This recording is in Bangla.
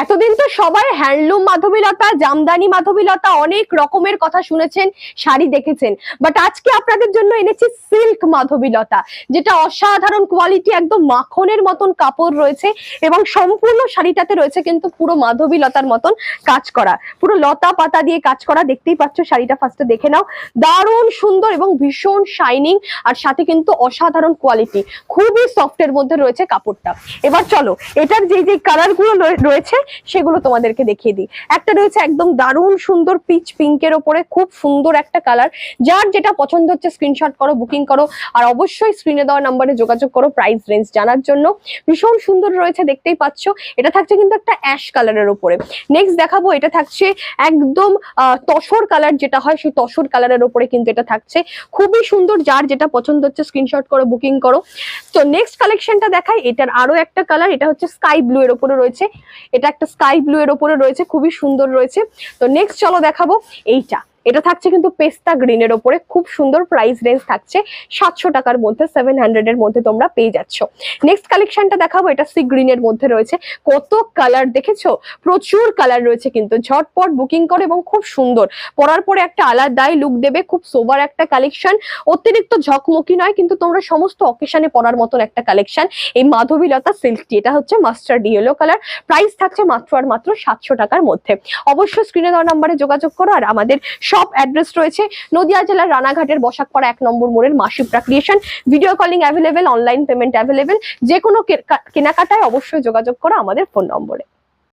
এতদিন তো সবাই হ্যান্ডলুম মাধবীলতা, জামদানি মাধবীলতা অনেক রকমের কথা শুনেছেন, শাড়ি দেখেছেন, বাট আজকে আপনাদের জন্য এনেছি সিল্ক মাধবীলতা, যেটা অসাধারণ কোয়ালিটি, একদম মাখনের মতন কাপড় রয়েছে এবং সম্পূর্ণ শাড়িটাতে রয়েছে কিন্তু পুরো মাধবীলতার মতন কাজ করা, পুরো লতা পাতা দিয়ে কাজ করা। দেখতেই পাচ্ছ, শাড়িটা ফার্স্টে দেখে নাও, দারুণ সুন্দর এবং ভীষণ শাইনিং, আর সাথে কিন্তু অসাধারণ কোয়ালিটি, খুবই সফটের মধ্যে রয়েছে কাপড়টা। এবার চলো এটার যে যে কালার গুলো রয়েছে সেগুলো তোমাদেরকে দেখিয়ে দিই। একটা রয়েছে একদম দারুণ সুন্দর পিচ পিঙ্কের ওপরে, খুব সুন্দর একটা কালার। যার যেটা পছন্দ হচ্ছে স্ক্রিনশট করো, বুকিং করো, আর অবশ্যই স্ক্রিনে দেওয়া নাম্বারে যোগাযোগ করো প্রাইস রেঞ্জ জানার জন্য। ভীষণ সুন্দর রয়েছে, দেখতেই পাচ্ছ। এটা থাকছে কিন্তু একটা অ্যাশ কালারের ওপরে। নেক্সট দেখাবো, এটা থাকছে একদম তসর কালার, যেটা হয় সেই তসর কালারের ওপরে কিন্তু এটা থাকছে, খুবই সুন্দর। যার যেটা পছন্দ হচ্ছে স্ক্রিনশট করো, বুকিং করো। তো নেক্সট কালেকশনটা দেখাই, এটার আরো একটা কালার, এটা হচ্ছে স্কাই ব্লু এর উপরে রয়েছে, এটা একটা স্কাই ব্লু এর উপরে রয়েছে, খুবই সুন্দর রয়েছে। তো নেক্সট চলো দেখাবো এইটা, এটা থাকছে কিন্তু পেস্তা গ্রিনের ওপরে, খুব সুন্দর। প্রাইস রেঞ্জ থাকছে 700 টাকার মধ্যে, 700 এর মধ্যে তোমরা পেয়ে যাচ্ছ। নেক্সট কালেকশনটা দেখাবো, এটা সি গ্রিনের মধ্যে রয়েছে, কত কালার দেখেছো, প্রচুর কালার রয়েছে কিন্তু। ঝটপট বুকিং করো এবং খুব সুন্দর, পরার পরে একটা আলাদাই লুক দেবে, খুব সোবার একটা কালেকশন, অতিরিক্ত ঝকমকি নয় কিন্তু তোমরা সমস্ত অকেশনে পরার মতন একটা কালেকশন এই মাধবীলতা সিল্কটি। এটা হচ্ছে মাস্টার্ড ইয়েলো কালার, প্রাইস থাকছে মাত্র আর মাত্র 700 টাকার মধ্যে। অবশ্যই স্ক্রিনে দেওয়া নাম্বারে যোগাযোগ করো। আর আমাদের শপ অ্যাড্রেস রয়েছে নদিয়া জেলার রানাঘাটের বসাকপাড়া 1 নম্বর মোড়ের মাসিপ্রা creation. Video calling available, online payment available. যে কোনো কেনাকাটায় অবশ্যই যোগাযোগ করো আমাদের ফোন নম্বরে।